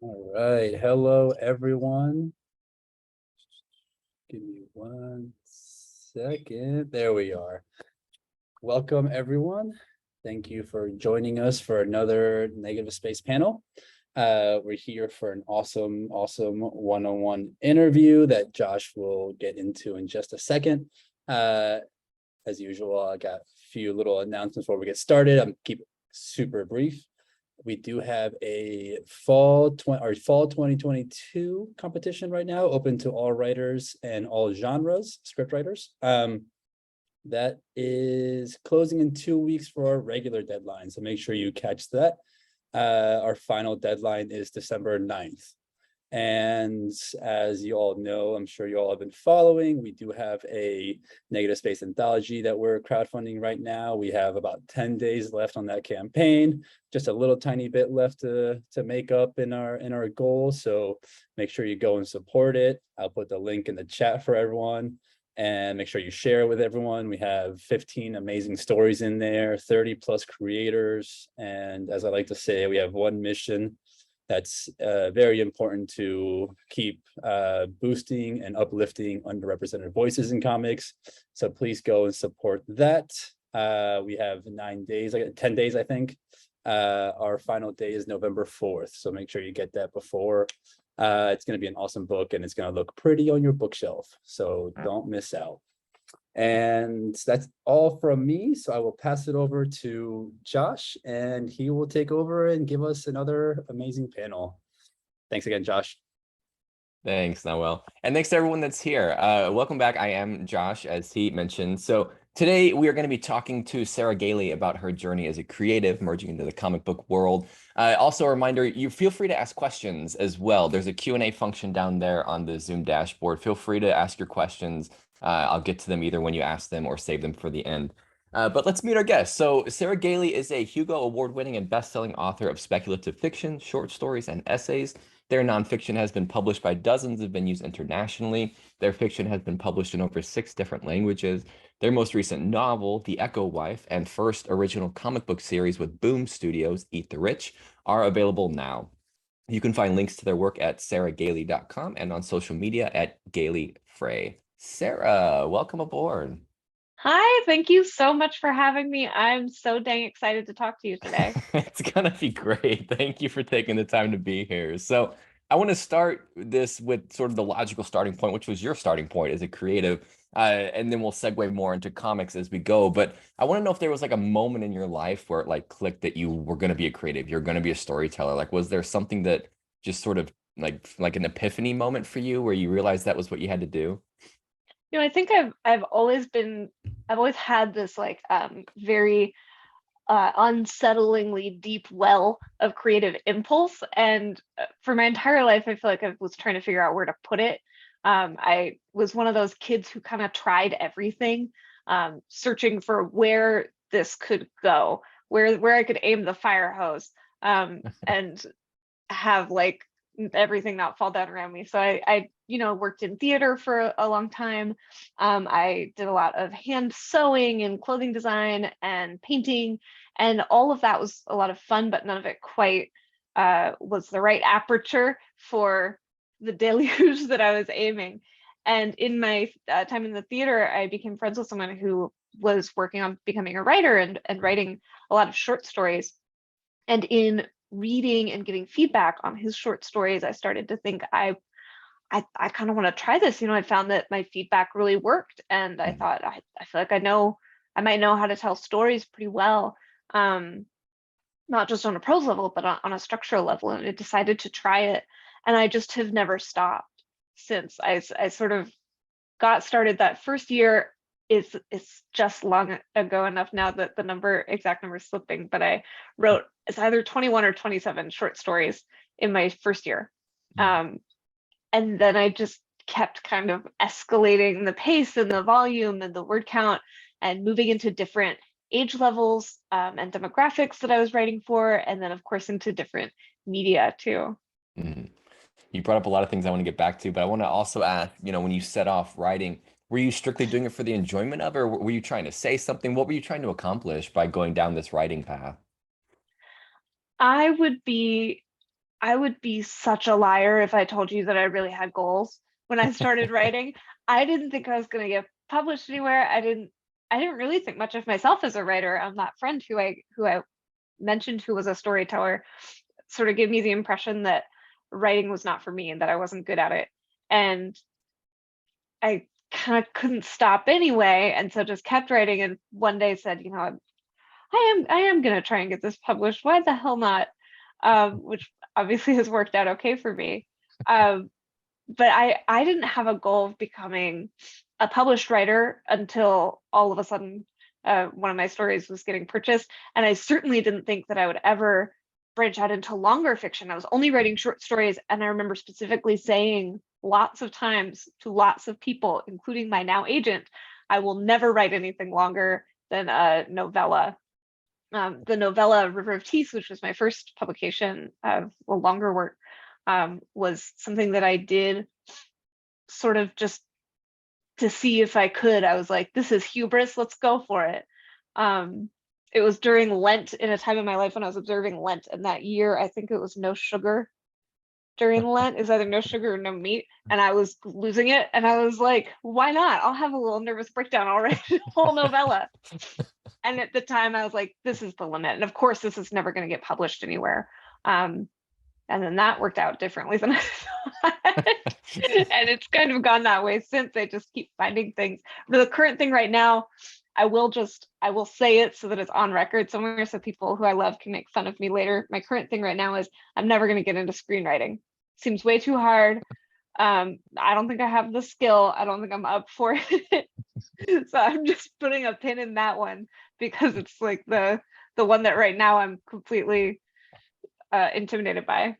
All right. Hello, everyone. Give me 1 second. There we are. Welcome, everyone. Thank you for joining us for another negative space panel. We're here for an awesome one-on-one interview that Josh will get into in just a second. As usual, I got a few little announcements before we get started. I'm keep it super brief. We do have a fall 2022 competition right now, open to all writers and all genres, script writers. That is closing in 2 weeks for our regular deadline, so make sure you catch that. Our final deadline is December 9th. And as you all know, I'm sure you all have been following, we do have a negative space anthology that we're crowdfunding right now. We have about 10 days left on that campaign, just a little tiny bit left to make up in our goal. So make sure you go and support it. I'll put the link in the chat for everyone and make sure you share it with everyone. We have 15 amazing stories in there, 30 plus creators. And as I like to say, we have one mission that's very important to keep boosting and uplifting underrepresented voices in comics. So please go and support that. We have 9 days, 10 days, I think. Our final day is November 4th. So make sure you get that before. It's going to be an awesome book and it's going to look pretty on your bookshelf. So don't miss out. And that's all from me. So I will pass it over to Josh and he will take over and give us another amazing panel. Thanks again, Josh. Thanks, Noel. And thanks to everyone that's here. Welcome back. I am Josh, as he mentioned. So today we are going to be talking to Sarah Gailey about her journey as a creative, merging into the comic book world. Also a reminder, you feel free to ask questions as well. There's a Q&A function down there on the Zoom dashboard. Feel free to ask your questions. I'll get to them either when you ask them or save them for the end. But let's meet our guest. So Sarah Gailey is a Hugo Award-winning and best-selling author of speculative fiction, short stories, and essays. Their nonfiction has been published by dozens of venues internationally. Their fiction has been published in over 6 different languages. Their most recent novel, The Echo Wife, and first original comic book series with Boom Studios, Eat the Rich, are available now. You can find links to their work at sarahgailey.com and on social media at Gailey Frey. Sarah, welcome aboard. Hi, thank you so much for having me. I'm so dang excited to talk to you today. It's gonna be great. Thank you for taking the time to be here. So I want to start this with sort of the logical starting point, which was your starting point as a creative, and then we'll segue more into comics as we go. But I want to know if there was like a moment in your life where it like clicked that you were going to be a creative, you're going to be a storyteller. Like, was there something that just sort of like an epiphany moment for you where you realized that was what you had to do? I think I've always had this like very unsettlingly deep well of creative impulse, and for my entire life I feel like I was trying to figure out where to put it. I was one of those kids who kind of tried everything, searching for where this could go, where I could aim the fire hose, and have like everything not fall down around me. So I worked in theater for a long time. I did a lot of hand sewing and clothing design and painting, and all of that was a lot of fun, but none of it quite was the right aperture for the deluge that I was aiming. And in my time in the theater, I became friends with someone who was working on becoming a writer and writing a lot of short stories. And in reading and getting feedback on his short stories, I started to think I kind of want to try this. I found that my feedback really worked, and I thought I feel like I might know how to tell stories pretty well, not just on a prose level, but on a structural level. And I decided to try it, and I just have never stopped since. I sort of got started that first year. It's just long ago enough now that the exact number is slipping, but I wrote it's either 21 or 27 short stories in my first year. And then I just kept kind of escalating the pace and the volume and the word count and moving into different age levels and demographics that I was writing for, and then of course into different media too. Mm-hmm. You brought up a lot of things I want to get back to, but I want to also ask, when you set off writing, were you strictly doing it for the enjoyment of it, or were you trying to say something? What were you trying to accomplish by going down this writing path? I would be I would be such a liar if I told you that I really had goals when I started writing. I didn't think I was going to get published anywhere. I didn't really think much of myself as a writer. That friend who I mentioned who was a storyteller sort of gave me the impression that writing was not for me and that I wasn't good at it. And I kind of couldn't stop anyway, and so just kept writing, and one day said, I am gonna try and get this published. Why the hell not? Which obviously has worked out okay for me. But I didn't have a goal of becoming a published writer until all of a sudden one of my stories was getting purchased, and I certainly didn't think that I would ever branch out into longer fiction. I was only writing short stories, and I remember specifically saying lots of times to lots of people, including my now agent, I will never write anything longer than a novella. The novella River of Teeth, which was my first publication of a longer work, was something that I did sort of just to see if I could. I was like, this is hubris, let's go for it. It was during Lent, in a time in my life when I was observing Lent, and that year I think it was no sugar during Lent. Is either no sugar or no meat, and I was losing it, and I was like, why not? I'll have a little nervous breakdown, I'll write a whole novella. And at the time I was like, this is the limit, and of course this is never going to get published anywhere. And then that worked out differently than I thought. And it's kind of gone that way since. I just keep finding things. For the current thing right now, I will say it so that it's on record somewhere so people who I love can make fun of me later. My current thing right now is I'm never going to get into screenwriting. Seems way too hard. I don't think I have the skill. I don't think I'm up for it. So I'm just putting a pin in that one because it's like the one that right now I'm completely intimidated by.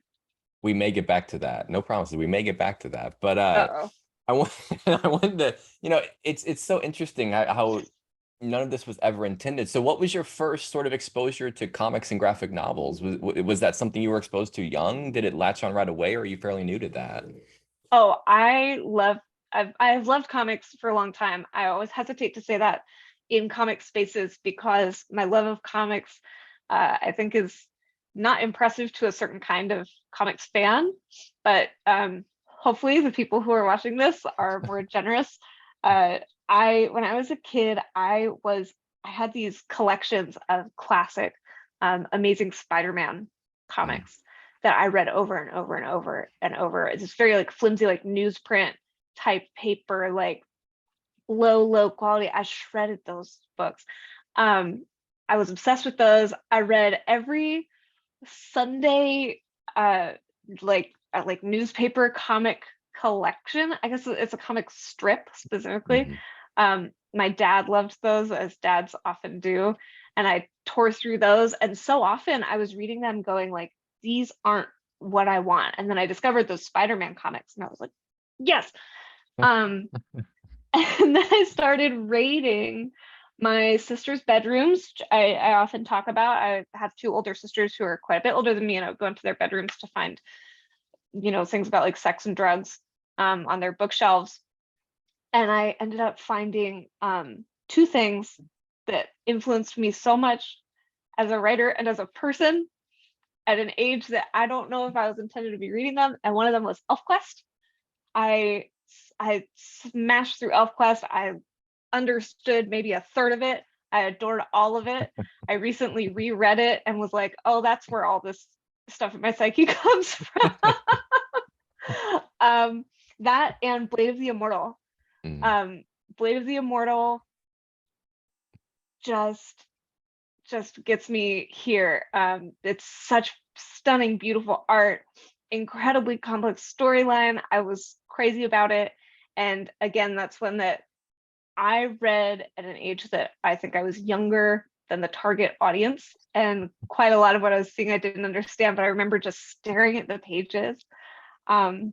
We may get back to that. No promises. We may get back to that. But Uh-oh. I want I wanted to, it's so interesting how none of this was ever intended. So what was your first sort of exposure to comics and graphic novels? Was that something you were exposed to young? Did it latch on right away, or are you fairly new to that? Oh, I've loved comics for a long time. I always hesitate to say that in comic spaces because my love of comics, I think, is not impressive to a certain kind of comics fan, but hopefully the people who are watching this are more generous. When I was a kid, I had these collections of classic, Amazing Spider-Man comics that I read over and over and over and over. It's just very like flimsy, like newsprint type paper, like low quality. I shredded those books. I was obsessed with those. I read every Sunday like newspaper comic collection. I guess it's a comic strip specifically. My dad loved those, as dads often do, and I tore through those, and so often I was reading them going like, these aren't what I want. And then I discovered those Spider-Man comics and I was like, yes. And then I started raiding my sister's bedrooms. I often talk about, I have two older sisters who are quite a bit older than me, and I would go into their bedrooms to find, things about like sex and drugs on their bookshelves. And I ended up finding two things that influenced me so much as a writer and as a person at an age that I don't know if I was intended to be reading them. And one of them was ElfQuest. I smashed through ElfQuest. I understood maybe a third of it. I adored all of it. I recently reread it and was like, oh, that's where all this stuff in my psyche comes from. That and Blade of the Immortal. Blade of the Immortal just gets me here. It's such stunning, beautiful art, incredibly complex storyline. I was crazy about it. And again, that's one that I read at an age that I think I was younger than the target audience. And quite a lot of what I was seeing, I didn't understand, but I remember just staring at the pages. And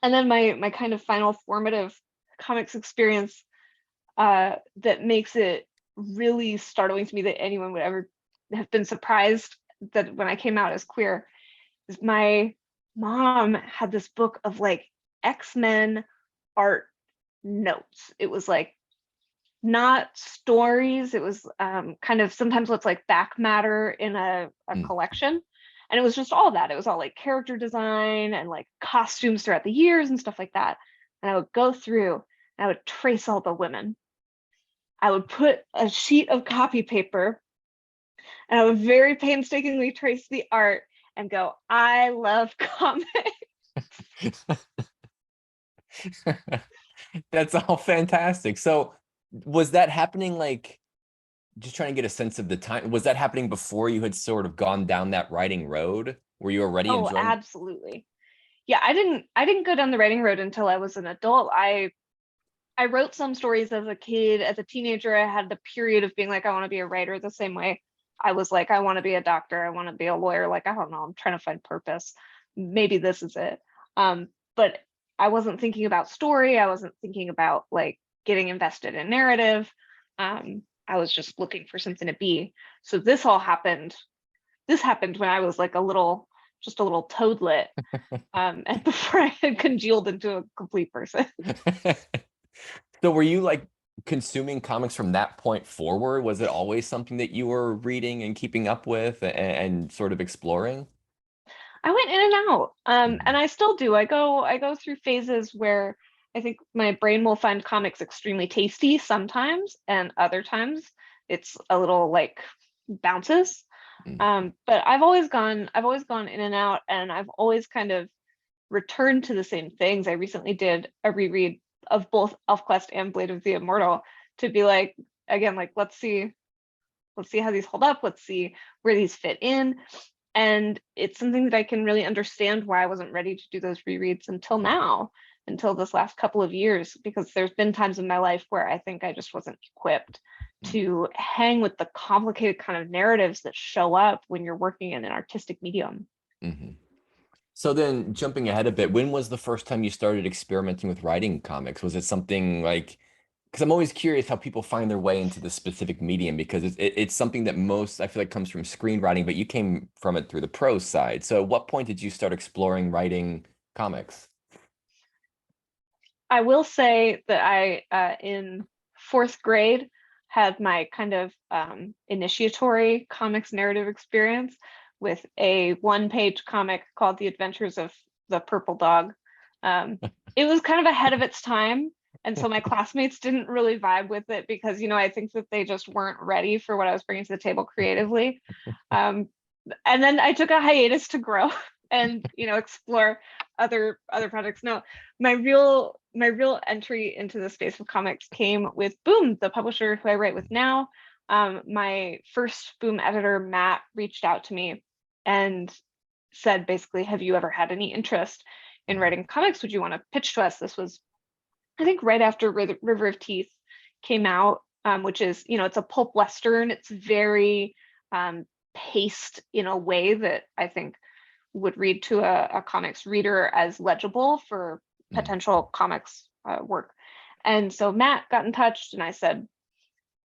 then my kind of final formative comics experience that makes it really startling to me that anyone would ever have been surprised that when I came out as queer is my mom had this book of like X-Men art notes. It was like not stories. It was kind of sometimes what's like back matter in a collection. And it was just all that. It was all like character design and like costumes throughout the years and stuff like that. And I would go through and I would trace all the women. I would put a sheet of copy paper and I would very painstakingly trace the art and go, I love comics. That's all fantastic. So was that happening, like, just trying to get a sense of the time, was that happening before you had sort of gone down that writing road? Were you already Oh, enjoying? absolutely. Yeah, I didn't go down the writing road until I was an adult. I wrote some stories as a kid. As a teenager, I had the period of being like, I want to be a writer the same way I was like, I want to be a doctor. I want to be a lawyer. Like, I don't know, I'm trying to find purpose. Maybe this is it. But I wasn't thinking about story. I wasn't thinking about like getting invested in narrative. I was just looking for something to be. So this all happened. This happened when I was like just a little toadlet, and before I had congealed into a complete person. So were you like consuming comics from that point forward? Was it always something that you were reading and keeping up with and sort of exploring? I went in and out, Mhm. and I still do. I go through phases where I think my brain will find comics extremely tasty sometimes, and other times it's a little like bounces. Mhm. But I've always gone in and out, and I've always kind of returned to the same things. I recently did a reread of both ElfQuest and Blade of the Immortal to be like, again, like let's see how these hold up. Let's see where these fit in. And it's something that I can really understand why I wasn't ready to do those rereads until now, until this last couple of years, because there's been times in my life where I think I just wasn't equipped to hang with the complicated kind of narratives that show up when you're working in an artistic medium. Mhm. So then jumping ahead a bit, when was the first time you started experimenting with writing comics? Was it something like, because I'm always curious how people find their way into this specific medium, because it's something that most, I feel like, comes from screenwriting, but you came from it through the prose side. So at what point did you start exploring writing comics? I will say that I, in fourth grade, had my kind of initiatory comics narrative experience with a one-page comic called The Adventures of the Purple Dog. It was kind of ahead of its time, and so my classmates didn't really vibe with it because, I think that they just weren't ready for what I was bringing to the table creatively. Um, and then I took a hiatus to grow and explore other projects. No, my real entry into the space of comics came with Boom, the publisher who I write with now. My first Boom editor, Matt, reached out to me and said basically, have you ever had any interest in writing comics? Would you want to pitch to us? This was, I think, right after River of Teeth came out, which is, it's a pulp western. It's very paced in a way that I think would read to a comics reader as legible for Mm. potential comics work. And so Matt got in touch, and I said,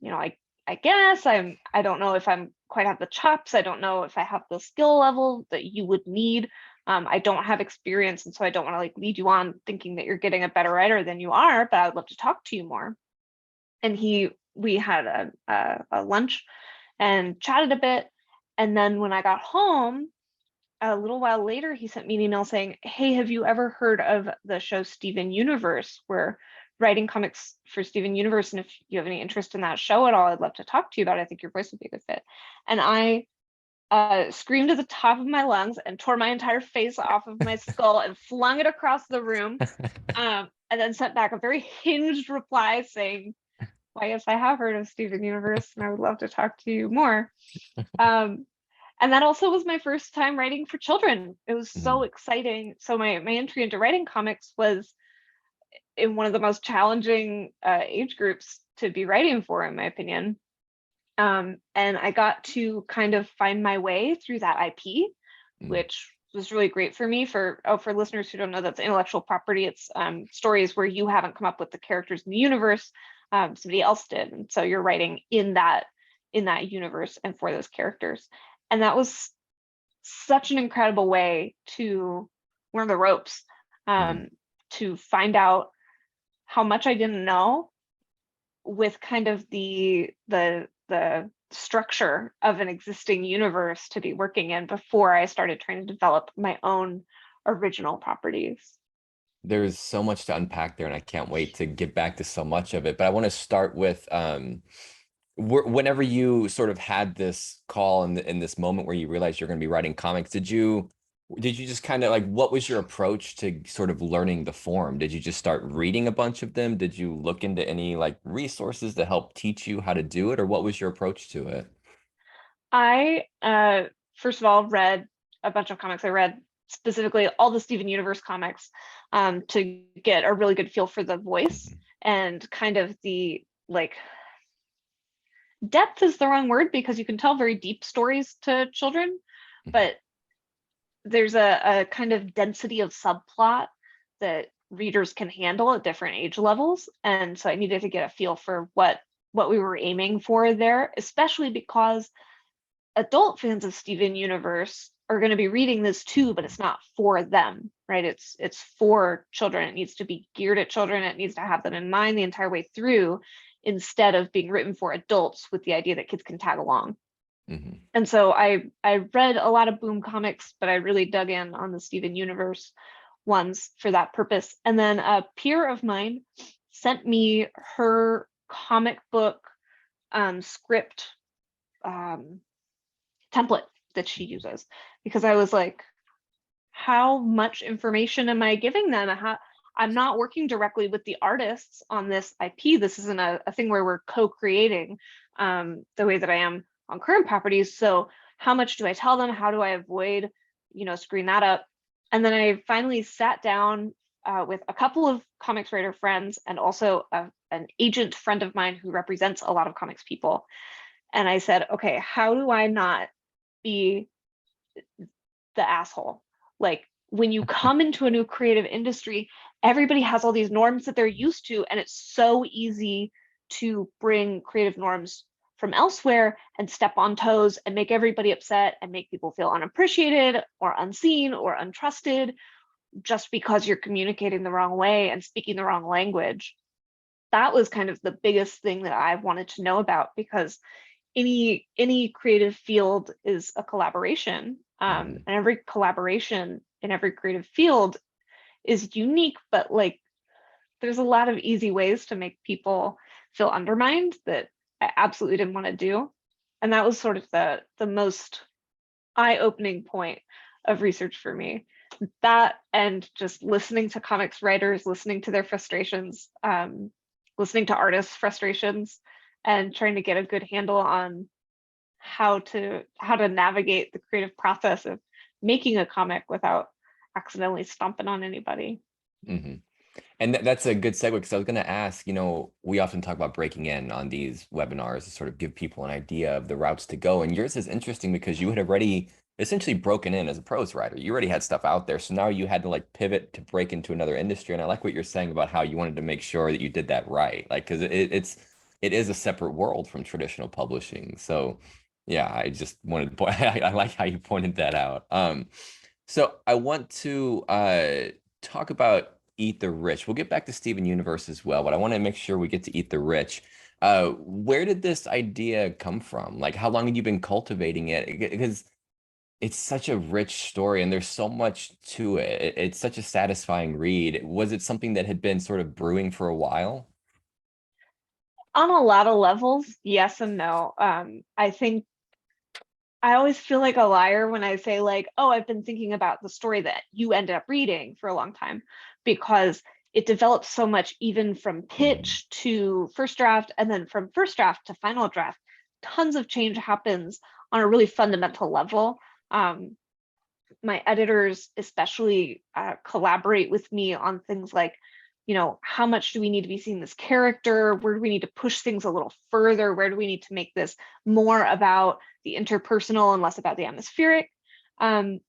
I guess I don't know if I'm quite have the chops. I don't know if I have the skill level that you would need. I don't have experience, and so I don't want to like lead you on thinking that you're getting a better writer than you are, but I'd love to talk to you more. And we had a lunch and chatted a bit. And then when I got home, a little while later, he sent me an email saying, hey, have you ever heard of the show Steven Universe? We're writing comics for Steven Universe. And if you have any interest in that show at all, I'd love to talk to you about it. I think your voice would be a good fit. And I screamed at the top of my lungs and tore my entire face off of my skull and flung it across the room. And then sent back a very hinged reply saying, why, yes, I have heard of Steven Universe and I would love to talk to you more. And that also was my first time writing for children. It was so Mhm. exciting. So my entry into writing comics was in one of the most challenging age groups to be writing for, in my opinion. And I got to kind of find my way through that IP, Mm. which was really great for me. For listeners who don't know, that's intellectual property. It's stories where you haven't come up with the characters in the universe, somebody else did, and so you're writing in that universe and for those characters. And that was such an incredible way to learn the ropes, Mhm. to find out how much I didn't know with kind of the structure of an existing universe to be working in before I started trying to develop my own original properties. There's so much to unpack there, and I can't wait to get back to so much of it. But I want to start with whenever you sort of had this call in this moment where you realized you're going to be writing comics, did you just kind of like, what was your approach to sort of learning the form? Did you just start reading a bunch of them? Did you look into any like resources to help teach you how to do it, or what was your approach to it? I first of all read a bunch of comics. I read specifically all the Steven Universe comics to get a really good feel for the voice and kind of the like depth is the wrong word because you can tell very deep stories to children, but there's a kind of density of subplot that readers can handle at different age levels. And so I needed to get a feel for what we were aiming for there, especially because adult fans of Steven Universe are going to be reading this too, but it's not for them, right? It's for children. It needs to be geared at children. It needs to have them in mind the entire way through, instead of being written for adults with the idea that kids can tag along. And so I read a lot of Boom comics, but I really dug in on the Steven Universe ones for that purpose. And then a peer of mine sent me her comic book script template that she uses, because I was like, how much information am I giving them? I'm not working directly with the artists on this IP. This isn't a thing where we're co-creating the way that I am on current properties. So how much do I tell them? How do I avoid, screwing that up? And then I finally sat down with a couple of comics writer friends and also an agent friend of mine who represents a lot of comics people. And I said, okay, how do I not be the asshole? Like, when you come into a new creative industry, everybody has all these norms that they're used to, and it's so easy to bring creative norms from elsewhere and step on toes and make everybody upset and make people feel unappreciated or unseen or untrusted just because you're communicating the wrong way and speaking the wrong language. That was kind of the biggest thing that I wanted to know about, because any creative field is a collaboration, and every collaboration in every creative field is unique, but like there's a lot of easy ways to make people feel undermined that I absolutely didn't want to do. And that was sort of the most eye-opening point of research for me. That, and just listening to comics writers, listening to their frustrations, listening to artists' frustrations, and trying to get a good handle on how to navigate the creative process of making a comic without accidentally stomping on anybody. And that's a good segue, because I was going to ask, we often talk about breaking in on these webinars to sort of give people an idea of the routes to go. And yours is interesting because you had already essentially broken in as a prose writer. You already had stuff out there. So now you had to like pivot to break into another industry. And I like what you're saying about how you wanted to make sure that you did that right. Like, because it is a separate world from traditional publishing. So yeah, I just wanted to point, I like how you pointed that out. So I want to talk about Eat the Rich. We'll get back to Steven Universe as well, but I want to make sure we get to Eat the Rich. Where did this idea come from? Like, how long have you been cultivating it? Because it's such a rich story and there's so much to it. It's such a satisfying read. Was it something that had been sort of brewing for a while? On a lot of levels, yes and no. I think I always feel like a liar when I say like, oh, I've been thinking about the story that you ended up reading for a long time, because it develops so much, even from pitch to first draft, and then from first draft to final draft. Tons of change happens on a really fundamental level. My editors especially collaborate with me on things like, how much do we need to be seeing this character? Where do we need to push things a little further? Where do we need to make this more about the interpersonal and less about the atmospheric? But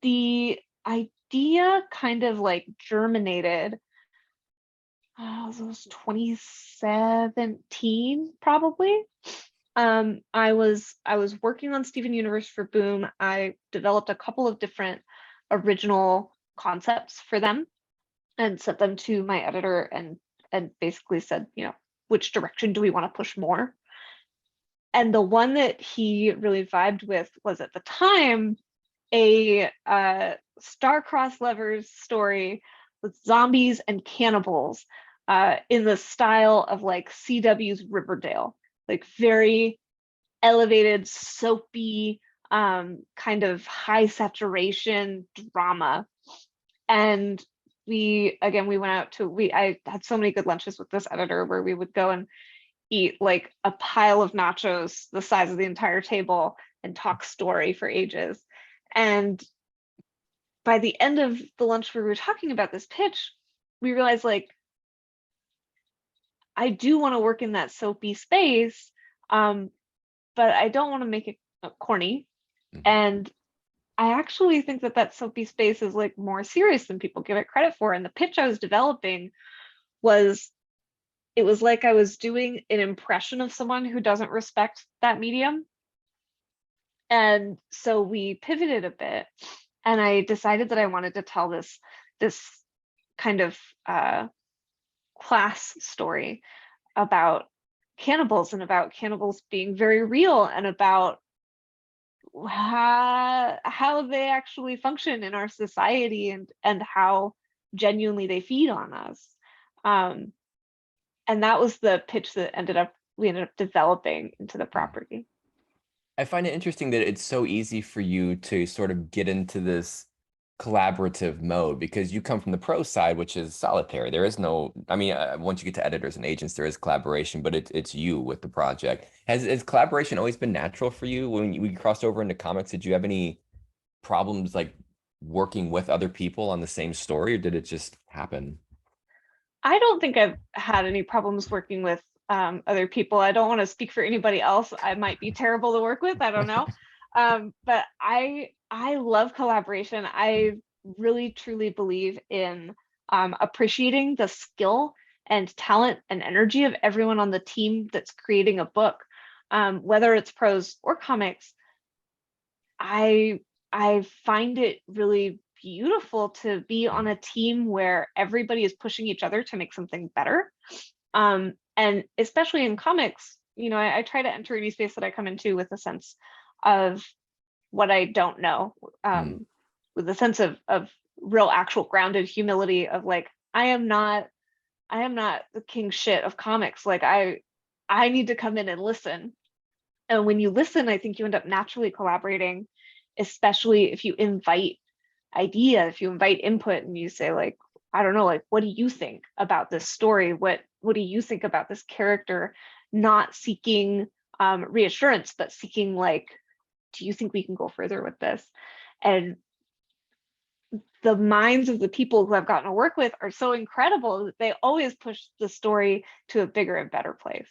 the idea kind of like germinated, it was 2017 probably. I was working on Steven Universe for Boom. I developed a couple of different original concepts for them and sent them to my editor and basically said, which direction do we want to push more? And the one that he really vibed with was at the time a star-crossed lovers story with zombies and cannibals in the style of like CW's Riverdale, like very elevated, soapy, kind of high saturation drama. And we went out to I had so many good lunches with this editor where we would go and eat like a pile of nachos the size of the entire table and talk story for ages. And by the end of the lunch where we were talking about this pitch, we realized like I do want to work in that soapy space, but I don't want to make it corny. And I actually think that that soapy space is like more serious than people give it credit for. And the pitch I was developing was, it was like I was doing an impression of someone who doesn't respect that medium. And so we pivoted a bit, and I decided that I wanted to tell this kind of class story about cannibals, and about cannibals being very real, and about how they actually function in our society, and how genuinely they feed on us. And that was the pitch that we ended up developing into the property. I find it interesting that it's so easy for you to sort of get into this collaborative mode because you come from the pro side, which is solitary. There is no, I mean, once you get to editors and agents, there is collaboration, but it's you with the project. Has collaboration always been natural for you when we crossed over into comics? Did you have any problems like working with other people on the same story, or did it just happen? I don't think I've had any problems working with other people. I don't want to speak for anybody else. I might be terrible to work with. I don't know. But I love collaboration. I really truly believe in appreciating the skill and talent and energy of everyone on the team that's creating a book, whether it's prose or comics. I find it really beautiful to be on a team where everybody is pushing each other to make something better. And especially in comics, you know, I try to enter any space that I come into with a sense of what I don't know, with a sense of real, actual grounded humility of like, I am not the king shit of comics. Like I need to come in and listen. And when you listen, I think you end up naturally collaborating, especially if you invite idea, if you invite input and you say like, I don't know, like, what do you think about this story? What do you think about this character? Not seeking reassurance, but seeking like, do you think we can go further with this? And the minds of the people who I've gotten to work with are so incredible that they always push the story to a bigger and better place.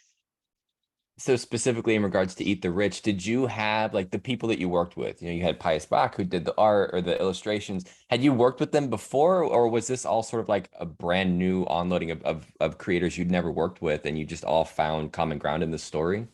So specifically in regards to Eat the Rich, did you have like the people that you worked with? You know, you had Pius Bach who did the art or the illustrations. Had you worked with them before, or was this all sort of like a brand new onloading of creators you'd never worked with, and you just all found common ground in the story?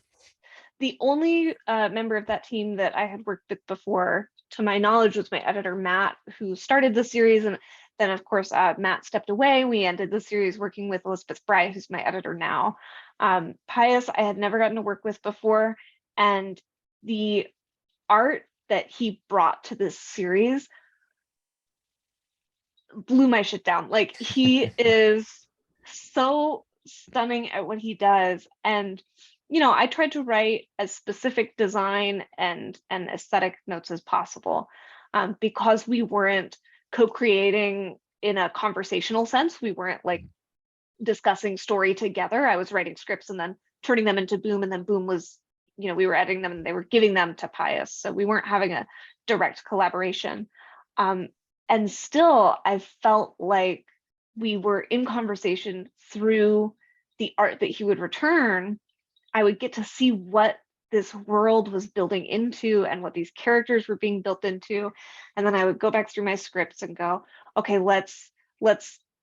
The only member of that team that I had worked with before, to my knowledge, was my editor, Matt, who started the series. And then, of course, Matt stepped away. We ended the series working with Elizabeth Bry, who's my editor now. Pius, I had never gotten to work with before. And the art that he brought to this series blew my shit down. Like, he is so stunning at what he does. And you know, I tried to write as specific design and aesthetic notes as possible, because we weren't co-creating in a conversational sense. We weren't like discussing story together. I was writing scripts and then turning them into Boom, and then Boom was, you know, we were editing them and they were giving them to Pius. So we weren't having a direct collaboration. And still, I felt like we were in conversation through the art that he would return. I would get to see what this world was building into and what these characters were being built into. And then I would go back through my scripts and go, okay, let's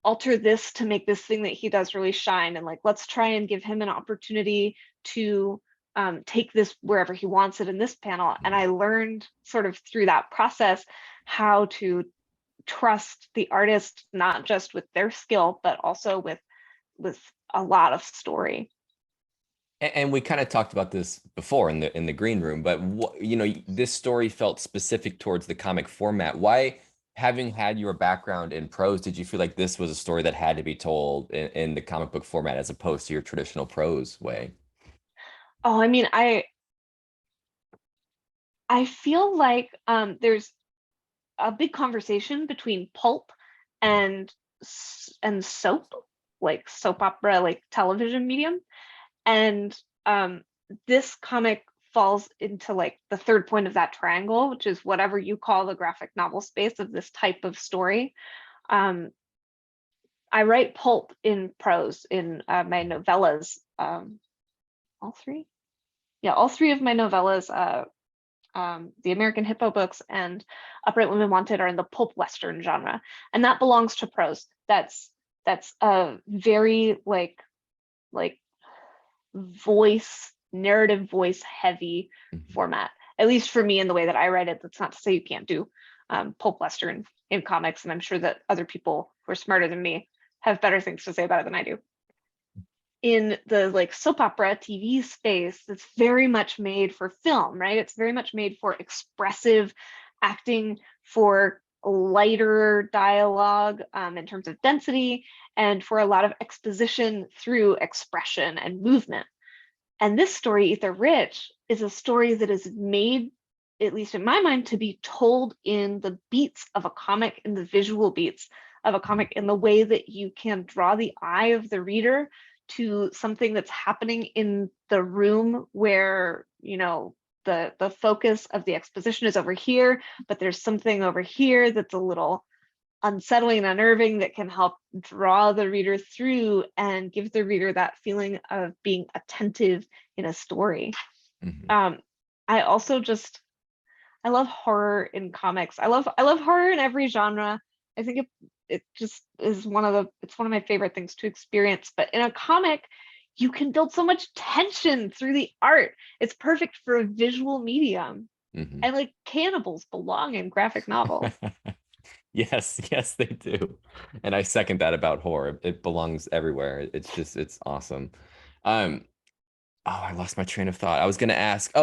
alter this to make this thing that he does really shine. And like, let's try and give him an opportunity to take this wherever he wants it in this panel. And I learned sort of through that process how to trust the artist, not just with their skill, but also with a lot of story. And we kind of talked about this before in the green room, but this story felt specific towards the comic format. Why, having had your background in prose, did you feel like this was a story that had to be told in the comic book format as opposed to your traditional prose way? Oh, I mean, I feel like there's a big conversation between pulp and soap, like soap opera, like television medium. And this comic falls into like the third point of that triangle, which is whatever you call the graphic novel space of this type of story. Um, I write pulp in prose in my novellas. All three? Yeah, all three of my novellas, the American Hippo books and Upright Women Wanted, are in the pulp Western genre. And that belongs to prose. That's a very like narrative voice heavy format, at least for me in the way that I write it. That's not to say you can't do pulp Western in comics. And I'm sure that other people who are smarter than me have better things to say about it than I do. In the like soap opera TV space, it's very much made for film, right? It's very much made for expressive acting, for lighter dialogue in terms of density, and for a lot of exposition through expression and movement. And this story, Ether Rich, is a story that is made, at least in my mind, to be told in the beats of a comic, in the visual beats of a comic, in the way that you can draw the eye of the reader to something that's happening in the room where, the focus of the exposition is over here, but there's something over here that's a little unsettling and unnerving that can help draw the reader through and give the reader that feeling of being attentive in a story. I also I love horror in comics. I love horror in every genre. I think it just is it's one of my favorite things to experience. But in a comic, you can build so much tension through the art. It's perfect for a visual medium. And like cannibals belong in graphic novels. Yes, yes, they do. And I second that about horror. It belongs everywhere. It's awesome. Oh, I lost my train of thought. I was gonna ask,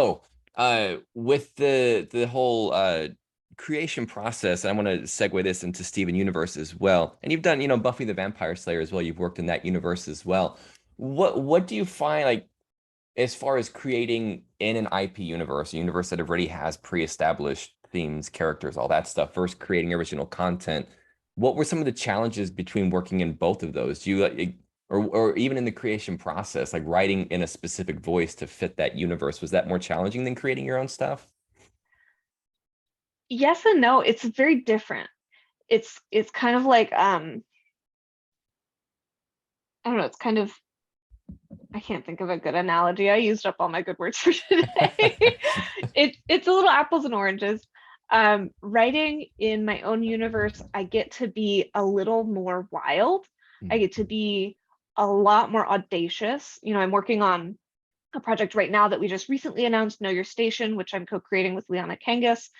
with the whole creation process, I want to segue this into Steven Universe as well. And you've done, Buffy the Vampire Slayer as well. You've worked in that universe as well. What do you find, like, as far as creating in an IP universe, a universe that already has pre-established themes, characters, all that stuff, versus creating original content? What were some of the challenges between working in both of those? Do you or even in the creation process, like writing in a specific voice to fit that universe, was that more challenging than creating your own stuff? Yes and no. It's very different. It's kind of like I don't know, it's kind of, I can't think of a good analogy. I used up all my good words for today. It's a little apples and oranges. Writing in my own universe, I get to be a little more wild. I get to be a lot more audacious. I'm working on a project right now that we just recently announced, Know Your Station, which I'm co-creating with Liana Kangas.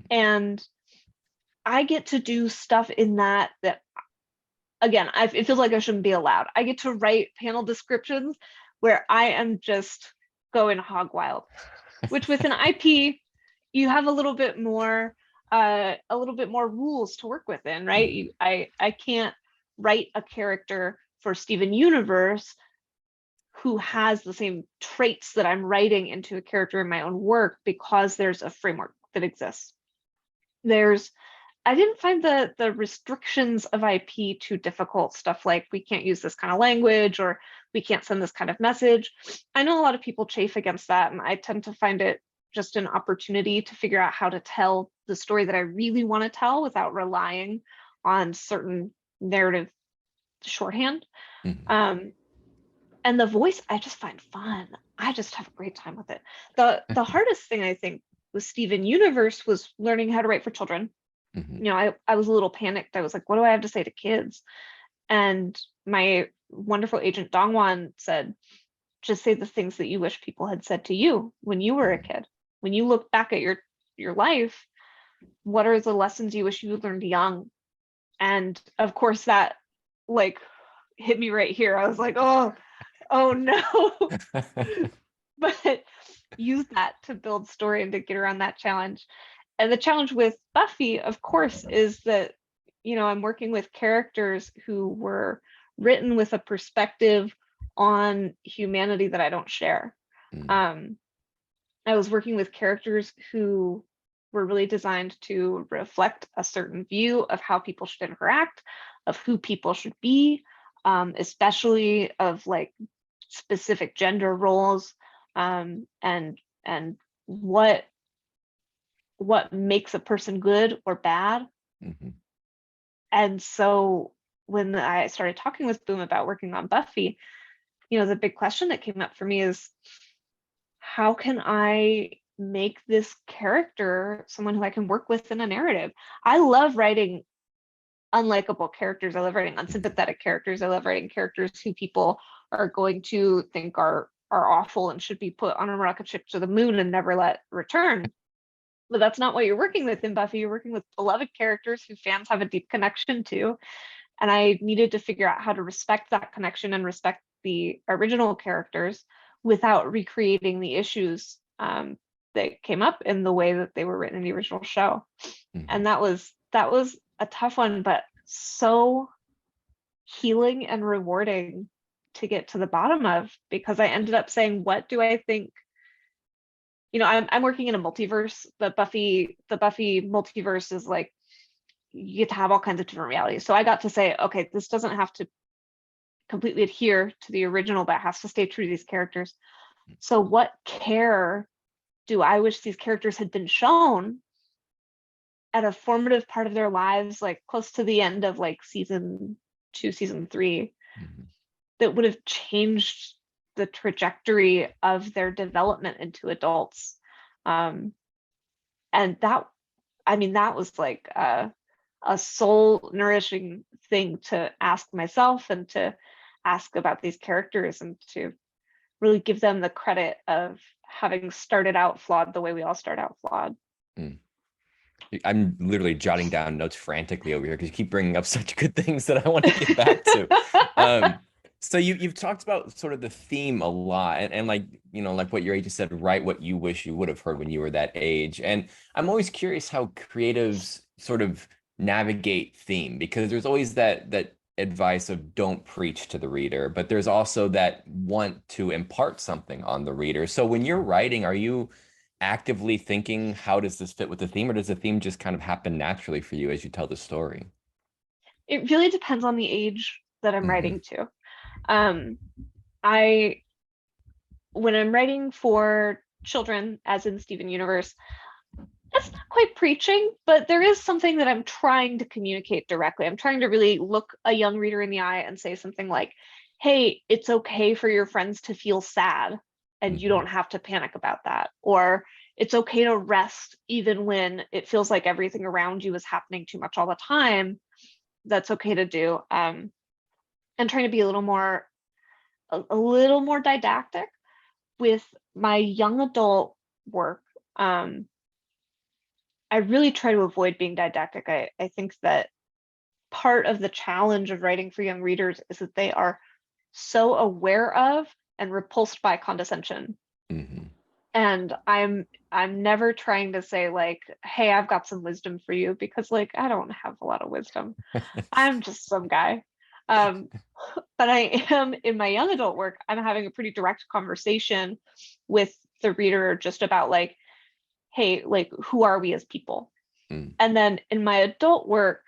And I get to do stuff in that again, it feels like I shouldn't be allowed. I get to write panel descriptions where I am just going hog wild, which with an IP, you have a little bit more rules to work within, right? I can't write a character for Steven Universe who has the same traits that I'm writing into a character in my own work, because there's a framework that exists. I didn't find the restrictions of IP too difficult. Stuff like we can't use this kind of language, or we can't send this kind of message. I know a lot of people chafe against that, and I tend to find it just an opportunity to figure out how to tell the story that I really want to tell without relying on certain narrative shorthand. And the voice, I just find fun. I just have a great time with it. The hardest thing, I think, with Steven Universe was learning how to write for children. I was a little panicked. I was like, what do I have to say to kids? And my wonderful agent Dongwan said, just say the things that you wish people had said to you when you were a kid. When you look back at your life, what are the lessons you wish you learned young? And of course that like hit me right here. I was like, oh, oh no. But use that to build story and to get around that challenge. And the challenge with Buffy, of course, is that, I'm working with characters who were written with a perspective on humanity that I don't share. Mm. I was working with characters who were really designed to reflect a certain view of how people should interact, of who people should be, especially of like specific gender roles, and what makes a person good or bad. Mhm. And so when I started talking with Boom about working on Buffy, the big question that came up for me is, how can I make this character someone who I can work with in a narrative? I love writing unlikable characters. I love writing unsympathetic characters. I love writing characters who people are going to think are awful and should be put on a rocket ship to the moon and never let return. But that's not what you're working with in Buffy. You're working with beloved characters who fans have a deep connection to. And I needed to figure out how to respect that connection and respect the original characters without recreating the issues that came up in the way that they were written in the original show. Mhm. And that was a tough one, but so healing and rewarding to get to the bottom of, because I ended up saying, what do I think? I'm working in a multiverse. The Buffy multiverse is like, you get to have all kinds of different realities. So I got to say, okay, this doesn't have to completely adhere to the original, but it has to stay true to these characters. So what care do I wish these characters had been shown at a formative part of their lives, like close to the end of like season 2, season 3, Mhm. that would have changed the trajectory of their development into adults? And that was like a soul nourishing thing to ask myself and to ask about these characters and to really give them the credit of having started out flawed the way we all start out flawed. Mm. I'm literally jotting down notes frantically over here because you keep bringing up such good things that I want to get back to. So you've talked about sort of the theme a lot, and like like what your agent said, write what you wish you would have heard when you were that age. And I'm always curious how creatives sort of navigate theme, because there's always that advice of don't preach to the reader, but there's also that want to impart something on the reader. So when you're writing, are you actively thinking, how does this fit with the theme, or does the theme just kind of happen naturally for you as you tell the story? It really depends on the age that I'm Mhm. writing to. I When I'm writing for children, as in Steven Universe, that's not quite preaching, but there is something that I'm trying to communicate directly. I'm trying to really look a young reader in the eye and say something like, hey, it's okay for your friends to feel sad and you Mhm. don't have to panic about that. Or it's okay to rest even when it feels like everything around you is happening too much all the time. That's okay to do. And trying to be a little more didactic with my young adult work. I really try to avoid being didactic. I think that part of the challenge of writing for young readers is that they are so aware of and repulsed by condescension. Mhm. And I'm never trying to say like, hey, I've got some wisdom for you, because like I don't have a lot of wisdom. I'm just some guy. Um, but I am, in my young adult work, I'm having a pretty direct conversation with the reader just about like, hey, like, who are we as people? Mm. And then in my adult work,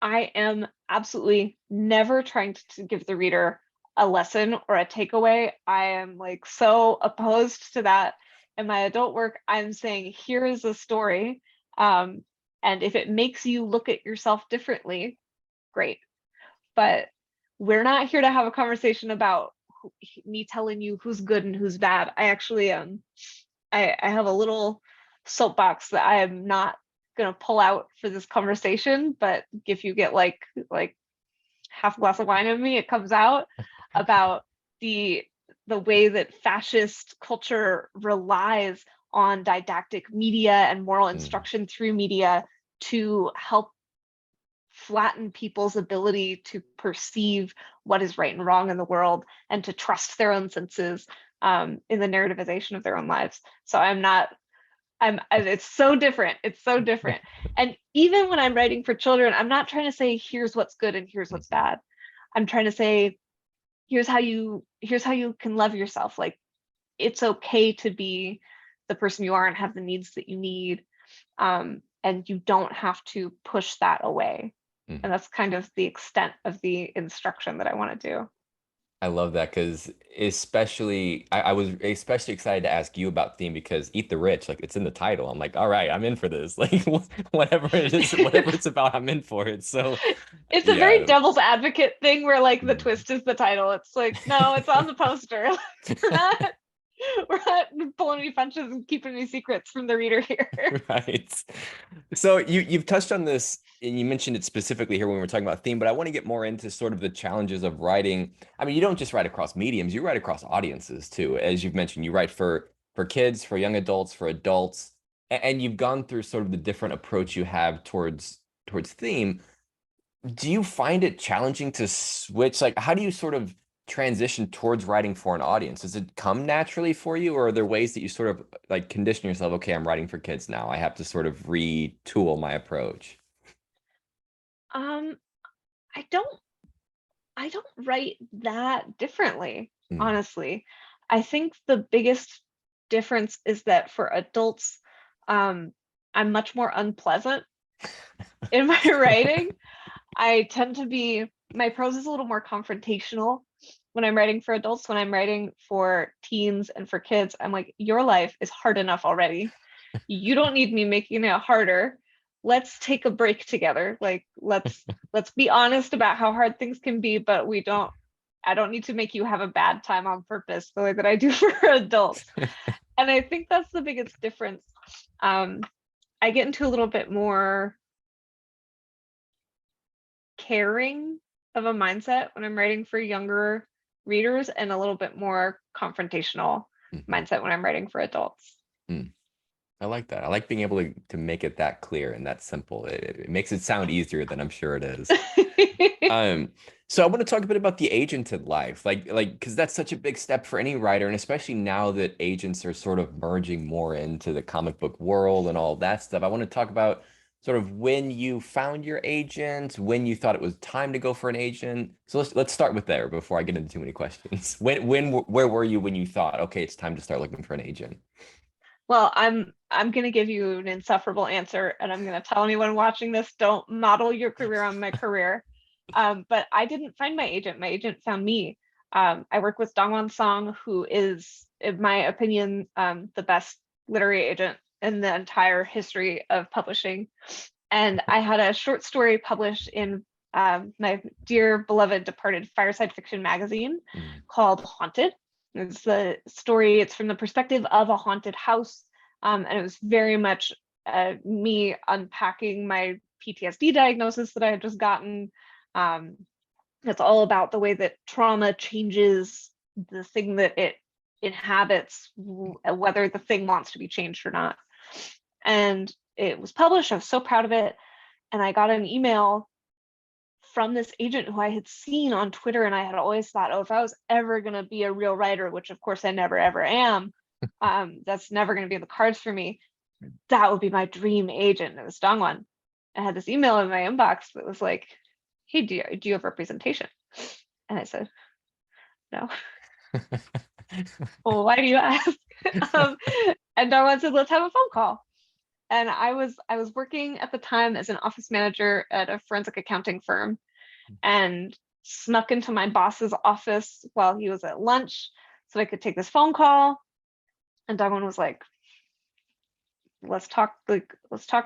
I am absolutely never trying to give the reader a lesson or a takeaway. I am like so opposed to that. In my adult work, I'm saying, here is a story. And if it makes you look at yourself differently, great. But we're not here to have a conversation about me telling you who's good and who's bad. I actually I have a little soapbox that I am not gonna pull out for this conversation, but if you get like half a glass of wine of me, it comes out about the way that fascist culture relies on didactic media and moral Mm. instruction through media to help flatten people's ability to perceive what is right and wrong in the world and to trust their own senses in the narrativization of their own lives. So it's so different. It's so different. And even when I'm writing for children, I'm not trying to say, here's what's good and here's what's bad. I'm trying to say, here's how you can love yourself. Like, it's okay to be the person you are and have the needs that you need. And you don't have to push that away. Mhm. And that's kind of the extent of the instruction that I want to do. I love that because especially I was especially excited to ask you about theme because Eat the Rich, like it's in the title. I'm like, all right, I'm in for this. Like whatever it is, whatever it's about, I'm in for it. So It's a very yeah. devil's advocate thing where like the Mm. twist is the title. It's like, no, it's on the poster. We're not pulling any punches and keeping any secrets from the reader here. Right. So you've touched on this and you mentioned it specifically here when we were talking about theme, but I want to get more into sort of the challenges of writing. I mean, you don't just write across mediums, you write across audiences too. As you've mentioned, you write for kids, for young adults, for adults, and you've gone through sort of the different approach you have towards theme. Do you find it challenging to switch? Like, how do you sort of transition towards writing for an audience? Does it come naturally for you, or are there ways that you sort of like condition yourself? Okay, I'm writing for kids now. I have to sort of retool my approach. Um, I don't write that differently, Mm. honestly. I think the biggest difference is that for adults, I'm much more unpleasant in my writing. I tend to be, my prose is a little more confrontational when I'm writing for adults. When I'm writing for teens and for kids, I'm like, your life is hard enough already. You don't need me making it harder. Let's take a break together. Like, let's be honest about how hard things can be, but I don't need to make you have a bad time on purpose the way that I do for adults. And I think that's the biggest difference. I get into a little bit more caring of a mindset when I'm writing for younger readers and a little bit more confrontational Mhm. mindset when I'm writing for adults. Mm. I like that. I like being able to make it that clear and that simple. It makes it sound easier than I'm sure it is. So I want to talk a bit about the agented life, like because that's such a big step for any writer, and especially now that agents are sort of merging more into the comic book world and all that stuff. I want to talk about sort of when you found your agent, when you thought it was time to go for an agent. So let's start with there before I get into too many questions. Where were you when you thought, okay, it's time to start looking for an agent? Well, I'm gonna give you an insufferable answer, and I'm gonna tell anyone watching this, don't model your career on my career. But I didn't find my agent. My agent found me. I work with Dongwon Song, who is, in my opinion, the best literary agent in the entire history of publishing. And I had a short story published in my dear beloved departed Fireside Fiction magazine Mm. called Haunted. It's the story, it's from the perspective of a haunted house. And it was very much me unpacking my PTSD diagnosis that I had just gotten. It's all about the way that trauma changes the thing that it inhabits, whether the thing wants to be changed or not. And it was published. I was so proud of it. And I got an email from this agent who I had seen on Twitter, and I had always thought, oh, if I was ever going to be a real writer, which of course I never ever am, that's never going to be in the cards for me. That would be my dream agent. It was Dongwon. I had this email in my inbox that was like, hey, do you have representation? And I said, no. Well, why do you ask? And Dongwon said, let's have a phone call. And I was working at the time as an office manager at a forensic accounting firm, and snuck into my boss's office while he was at lunch so I could take this phone call. And Dongwon was like, let's talk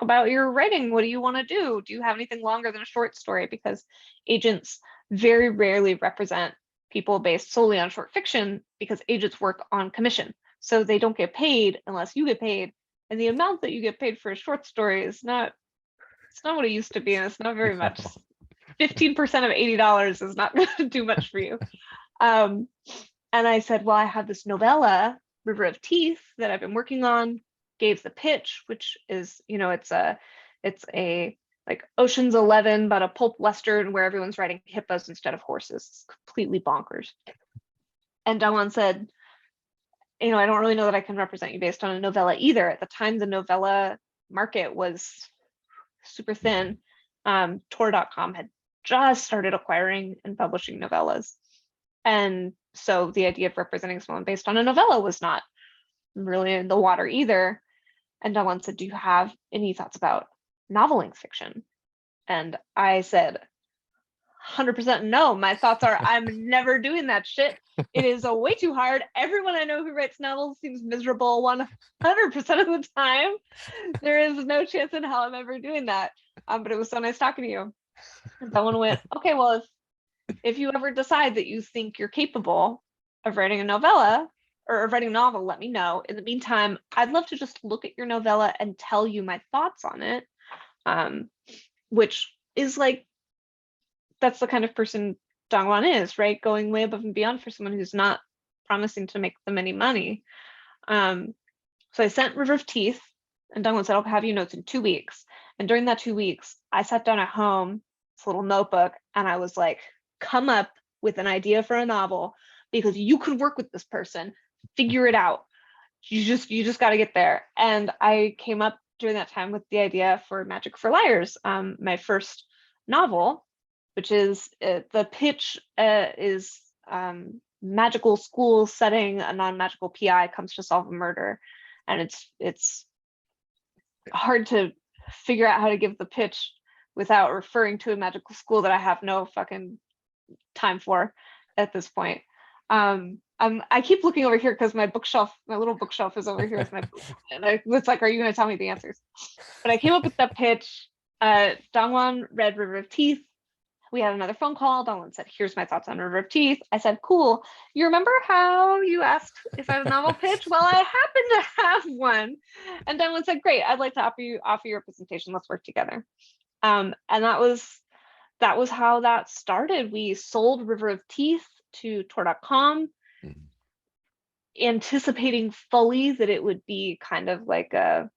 about your writing. What do you want to do? Do you have anything longer than a short story? Because agents very rarely represent people based solely on short fiction, because agents work on commission. So they don't get paid unless you get paid. And the amount that you get paid for a short story is not, it's not what it used to be, and it's not very much. 15% of $80 is not going to do much for you. And I said, well, I have this novella, River of Teeth, that I've been working on. Gave the pitch, which is, it's a like Ocean's 11, but a pulp western where everyone's riding hippos instead of horses. It's completely bonkers. And Dongwon said, I don't really know that I can represent you based on a novella either. At the time, the novella market was super thin. Tor.com had just started acquiring and publishing novellas. And so the idea of representing someone based on a novella was not really in the water either. And Dongwon said, do you have any thoughts about noveling fiction? And I said, 100% no. My thoughts are, I'm never doing that shit. It is way too hard. Everyone I know who writes novels seems miserable 100% of the time. There is no chance in hell I'm ever doing that. But it was so nice talking to you. And someone went, okay, well, if you ever decide that you think you're capable of writing a novella or of writing a novel, let me know. In the meantime, I'd love to just look at your novella and tell you my thoughts on it. Which is like, that's the kind of person Dongwon is, right? Going way above and beyond for someone who's not promising to make them any money. So I sent River of Teeth, and Dongwon said, I'll have you notes in 2 weeks. And during that 2 weeks, I sat down at home, this little notebook, and I was like, come up with an idea for a novel because you could work with this person, figure it out. You just got to get there. And I came up during that time with the idea for Magic for Liars, my first novel, which is the pitch is magical school setting, a non-magical PI comes to solve a murder, and it's hard to figure out how to give the pitch without referring to a magical school that I have no fucking time for at this point. I keep looking over here because my little bookshelf is over here with my book, and it's like, are you going to tell me the answers? But I came up with that pitch. Dongwon read River of Teeth. We had another phone call. Dongwon said, here's my thoughts on River of Teeth. I said, cool. You remember how you asked if I had a novel pitch? Well, I happen to have one. And Dongwon said, great, I'd like to offer you a presentation. Let's work together. And that was how that started. We sold River of Teeth to Tor.com, anticipating fully that it would be kind of like a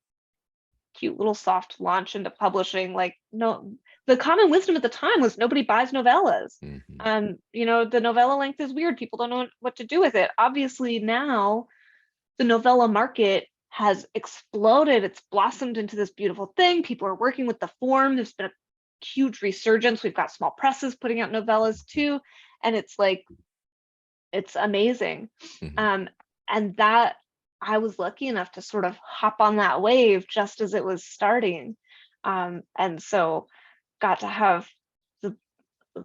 cute little soft launch into publishing. Like, no, the common wisdom at the time was nobody buys novellas. The novella length is weird. People don't know what to do with it. Obviously now the novella market has exploded. It's blossomed into this beautiful thing. People are working with the form. There's been a huge resurgence. We've got small presses putting out novellas too. And it's like, it's amazing. And that I was lucky enough to sort of hop on that wave just as it was starting. And so got to have the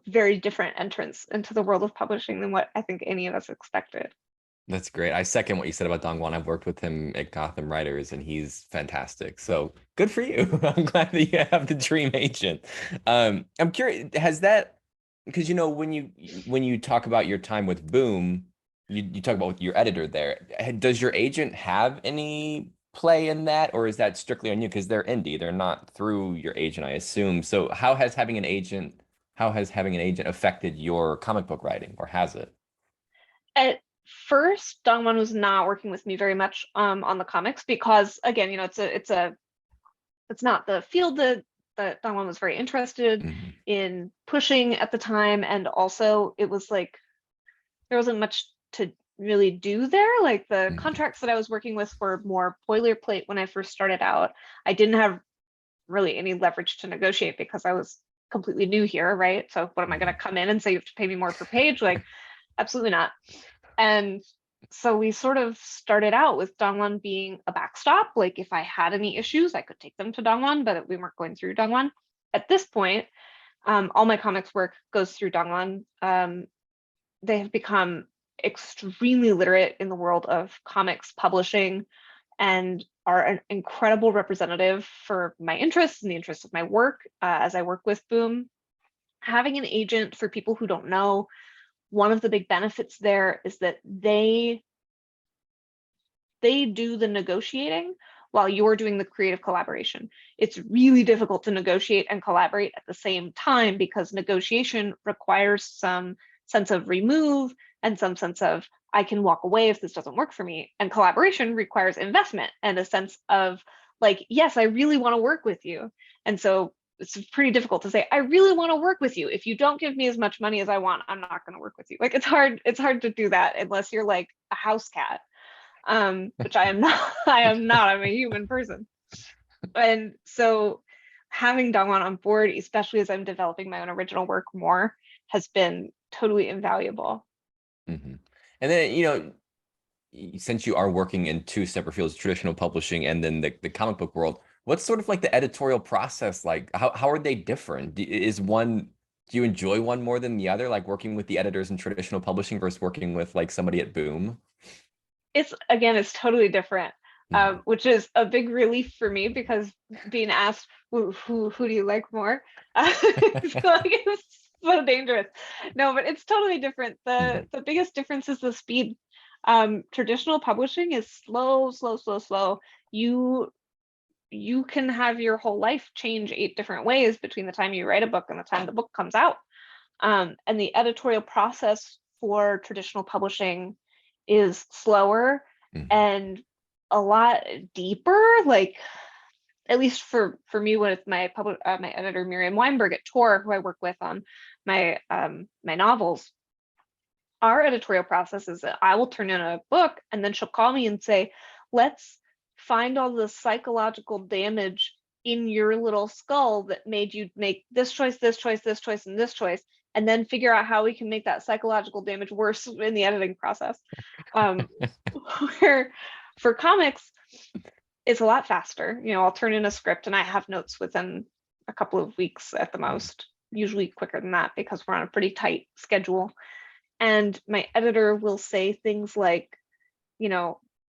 very different entrance into the world of publishing than what I think any of us expected. That's great. I second what you said about Dongwon. I've worked with him at Gotham Writers, and he's fantastic. So good for you. I'm glad that you have the dream agent. I'm curious, has that, because when you talk about your time with Boom, you talk about your editor there. Does your agent have any play in that, or is that strictly on you? Because they're indie, they're not through your agent, I assume. So how has having an agent affected your comic book writing, or has it? At first, Dongwon was not working with me very much on the comics because, again, it's not the field that Dongwon was very interested in pushing at the time, and also it was like there wasn't much to really do there. Like the contracts that I was working with were more boilerplate when I first started out. I didn't have really any leverage to negotiate because I was completely new here, right? So what am I going to come in and say you have to pay me more per page? Like, absolutely not. And so we sort of started out with Dongwon being a backstop. Like if I had any issues, I could take them to Dongwon, but we weren't going through Dongwon. At this point, all my comics work goes through Dongwon. They have become extremely literate in the world of comics publishing and are an incredible representative for my interests and the interests of my work as I work with Boom. Having an agent, for people who don't know, one of the big benefits there is that they do the negotiating while you're doing the creative collaboration. It's really difficult to negotiate and collaborate at the same time because negotiation requires some sense of remove and some sense of I can walk away if this doesn't work for me. And collaboration requires investment and a sense of like, yes, I really want to work with you. And so it's pretty difficult to say, I really want to work with you. If you don't give me as much money as I want, I'm not going to work with you. Like, it's hard to do that unless you're like a house cat. Which I am not. I'm a human person. And so having Dongwon on board, especially as I'm developing my own original work more, has been totally invaluable. Mm-hmm. And then, since you are working in two separate fields, traditional publishing and then the comic book world, what's sort of like the editorial process like? How are they different? Do you enjoy one more than the other, like working with the editors in traditional publishing versus working with like somebody at Boom? It's totally different, which is a big relief for me, because being asked who do you like more, I feel like it's so dangerous. No, but it's totally different. The biggest difference is the speed. Traditional publishing is slow. You can have your whole life change 8 different ways between the time you write a book and the time the book comes out. And the editorial process for traditional publishing is slower and a lot deeper. Like, at least for me, with my my editor Miriam Weinberg at Tor, who I work with on my my novels, our editorial process is that I will turn in a book and then she'll call me and say, let's find all the psychological damage in your little skull that made you make this choice, and this choice, and then figure out how we can make that psychological damage worse in the editing process. Where for comics, it's a lot faster. I'll turn in a script and I have notes within a couple of weeks at the most, usually quicker than that because we're on a pretty tight schedule. And my editor will say things like,